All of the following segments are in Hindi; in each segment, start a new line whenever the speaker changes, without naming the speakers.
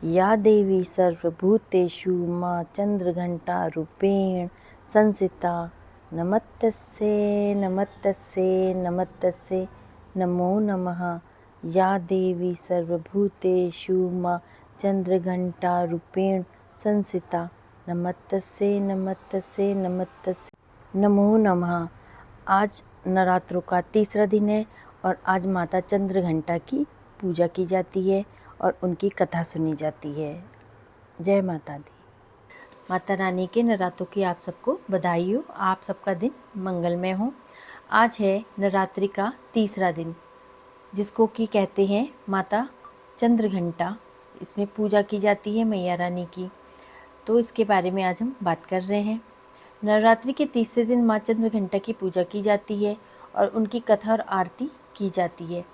या देवी सर्वभूतेषु मां चंद्रघंटा रूपेण संस्थिता नमस्तस्यै नमस्तस्यै नमस्तस्यै नमो नमः। या देवी सर्वभूतेषु मां चंद्रघंटा रूपेण संस्थिता नमस्तस्यै नमस्तस्यै नमस्तस्यै नमो नमः। आज नवरात्रों का तीसरा दिन है और आज माता चंद्रघंटा की पूजा की जाती है और उनकी कथा सुनी जाती है। जय माता दी। माता रानी के नवरात्रों की आप सबको बधाई हो, आप सबका दिन मंगलमय हो। आज है नवरात्रि का तीसरा दिन, जिसको कि कहते हैं माता चंद्रघंटा। इसमें पूजा की जाती है मैया रानी की, तो इसके बारे में आज हम बात कर रहे हैं। नवरात्रि के तीसरे दिन माँ चंद्रघंटा की पूजा की जाती है और उनकी कथा और आरती की जाती है।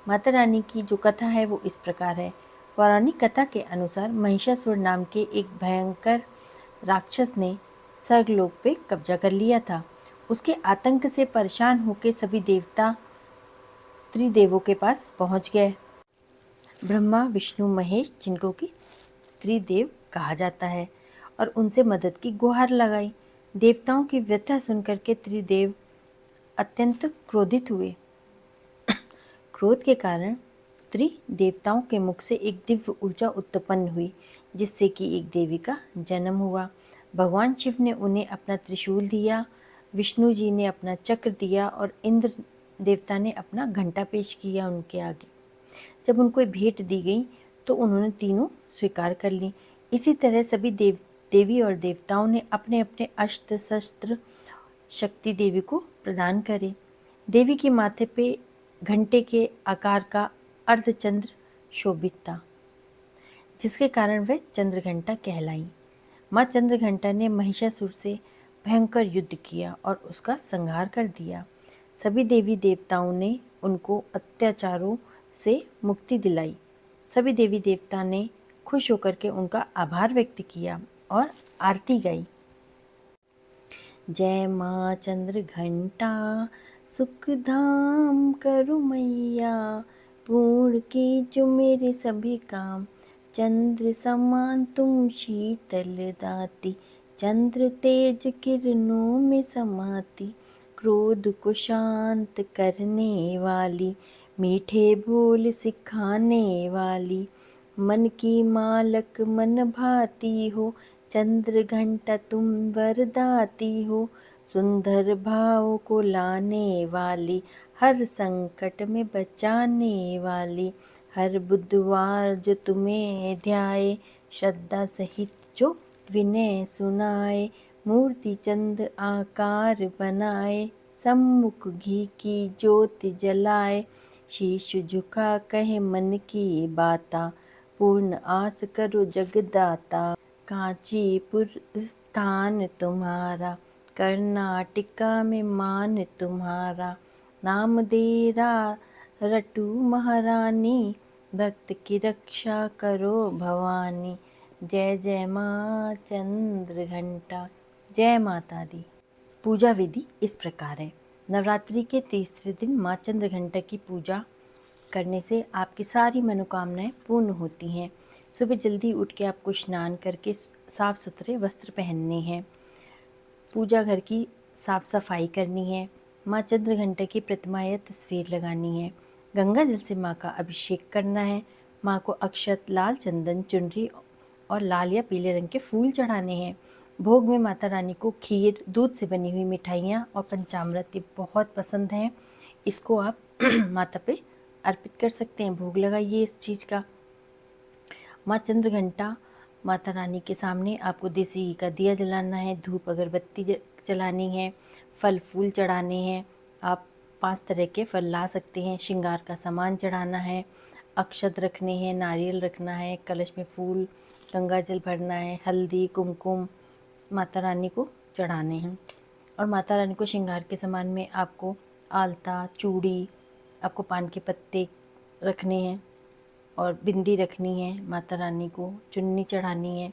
माता रानी की जो कथा है वो इस प्रकार है। पौराणिक कथा के अनुसार महिषासुर नाम के एक भयंकर राक्षस ने स्वर्गलोक पे कब्जा कर लिया था। उसके आतंक से परेशान होकर सभी देवता त्रिदेवों के पास पहुंच गए। ब्रह्मा विष्णु महेश, जिनको कि त्रिदेव कहा जाता है, और उनसे मदद की गुहार लगाई। देवताओं की व्यथा सुनकर के त्रिदेव अत्यंत क्रोधित हुए। क्रोध के कारण त्रिदेवताओं के मुख से एक दिव्य ऊर्जा उत्पन्न हुई, जिससे कि एक देवी का जन्म हुआ। भगवान शिव ने उन्हें अपना त्रिशूल दिया, विष्णु जी ने अपना चक्र दिया और इंद्र देवता ने अपना घंटा पेश किया उनके आगे। जब उनको भेंट दी गई तो उन्होंने तीनों स्वीकार कर ली। इसी तरह सभी देवी और देवताओं ने अपने अपने अस्त्र शस्त्र शक्ति देवी को प्रदान करे। देवी के माथे पे घंटे के आकार का अर्धचंद्र शोभित था, जिसके कारण वह चंद्रघंटा कहलाई। माँ चंद्रघंटा ने महिषासुर से भयंकर युद्ध किया और उसका संहार कर दिया। सभी देवी देवताओं ने उनको अत्याचारों से मुक्ति दिलाई। सभी देवी देवता ने खुश होकर के उनका आभार व्यक्त किया और आरती गाई। जय माँ चंद्रघंटा सुख धाम करो मैया, पूर्ण की जो मेरे सभी काम। चंद्र समान तुम शीतल दाती, चंद्र तेज किरणों में समाती। क्रोध को शांत करने वाली, मीठे बोल सिखाने वाली। मन की मालक मन भाती हो, चंद्रघंटा तुम वरदाती हो। सुंदर भाव को लाने वाली, हर संकट में बचाने वाली। हर बुधवार जो तुम्हें ध्याए, श्रद्धा सहित जो विनय सुनाए। मूर्ति चंद आकार बनाए, सम्मुख घी की ज्योति जलाए। शीश झुका कहे मन की बाता, पूर्ण आस करो जगदाता। कांचीपुर स्थान तुम्हारा, कर्नाटका में मान तुम्हारा। नाम देरा रटू महारानी, भक्त की रक्षा करो भवानी। जय जय माँ चंद्रघंटा। जय माता दी। पूजा विधि इस प्रकार है। नवरात्रि के तीसरे दिन माँ चंद्रघंटा की पूजा करने से आपकी सारी मनोकामनाएं पूर्ण होती हैं। सुबह जल्दी उठ के आपको स्नान करके साफ़ सुथरे वस्त्र पहनने हैं। पूजा घर की साफ़ सफाई करनी है। माँ चंद्रघंटा की प्रतिमा या तस्वीर लगानी है। गंगा जल से माँ का अभिषेक करना है। माँ को अक्षत, लाल चंदन, चुनरी और लाल या पीले रंग के फूल चढ़ाने हैं। भोग में माता रानी को खीर, दूध से बनी हुई मिठाइयाँ और पंचामृत ये बहुत पसंद हैं। इसको आप माता पे अर्पित कर सकते हैं, भोग लगाइए इस चीज़ का। माँ चंद्रघंटा माता रानी के सामने आपको देसी घी का दिया जलाना है, धूप अगरबत्ती जलानी है, फल फूल चढ़ाने हैं। आप 5 तरह के फल ला सकते हैं। श्रृंगार का सामान चढ़ाना है, अक्षत रखने हैं, नारियल रखना है, कलश में फूल, गंगा जल भरना है, हल्दी कुमकुम माता रानी को चढ़ाने हैं। और माता रानी को श्रृंगार के सामान में आपको आलता, चूड़ी, आपको पान के पत्ते रखने हैं और बिंदी रखनी है। माता रानी को चुन्नी चढ़ानी है।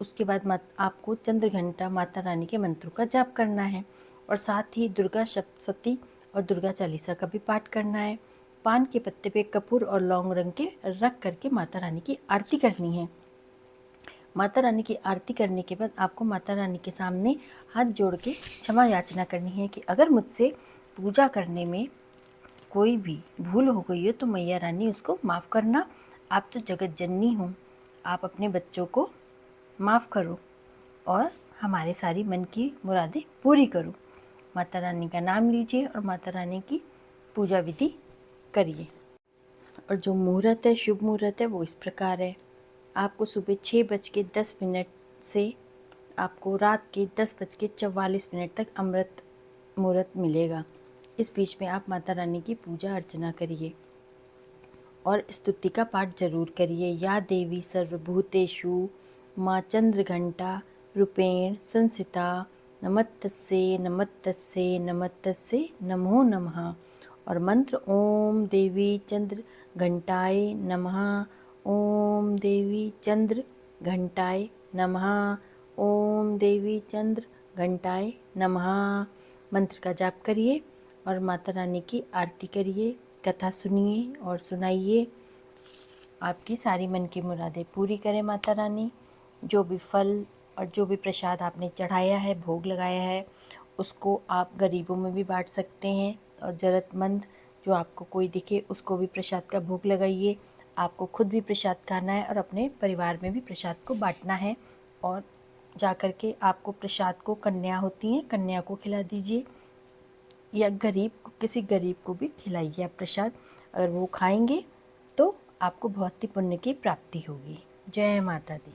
उसके बाद आपको चंद्रघंटा माता रानी के मंत्रों का जाप करना है और साथ ही दुर्गा सप्तशती और दुर्गा चालीसा का भी पाठ करना है। पान के पत्ते पे कपूर और लौंग रंग के रख करके माता रानी की आरती करनी है। माता रानी की आरती करने के बाद आपको माता रानी के सामने हाथ जोड़ के क्षमा याचना करनी है कि अगर मुझसे पूजा करने में कोई भी भूल हो गई हो तो मैया रानी उसको माफ़ करना। आप तो जगत जननी हो, आप अपने बच्चों को माफ़ करो और हमारे सारी मन की मुरादें पूरी करो। माता रानी का नाम लीजिए और माता रानी की पूजा विधि करिए। और जो मुहूर्त है, शुभ मुहूर्त है, वो इस प्रकार है। आपको सुबह 6:10 से आपको रात के 10:44 तक अमृत मुहूर्त मिलेगा। इस बीच में आप माता रानी की पूजा अर्चना करिए और स्तुति का पाठ जरूर करिए। या देवी सर्वभूतेषु माँ चंद्रघंटा रूपेण संस्थिता नमस्तस्यै नमस्तस्यै नमस्तस्यै नमो नमः। और मंत्र ओम देवी चंद्र घंटाय नमः, ओम देवी चंद्र घंटाय नमः, ओम देवी चंद्र घंटाय नमः मंत्र का जाप करिए और माता रानी की आरती करिए, कथा सुनिए और सुनाइए। आपकी सारी मन की मुरादें पूरी करें माता रानी। जो भी फल और जो भी प्रसाद आपने चढ़ाया है, भोग लगाया है, उसको आप गरीबों में भी बांट सकते हैं और ज़रूरतमंद जो आपको कोई दिखे उसको भी प्रसाद का भोग लगाइए। आपको खुद भी प्रसाद खाना है और अपने परिवार में भी प्रसाद को बांटना है। और जा कर के आपको प्रसाद को कन्या होती हैं, कन्या को खिला दीजिए या किसी गरीब को भी खिलाइए आप प्रसाद। अगर वो खाएंगे तो आपको बहुत ही पुण्य की प्राप्ति होगी। जय माता दी।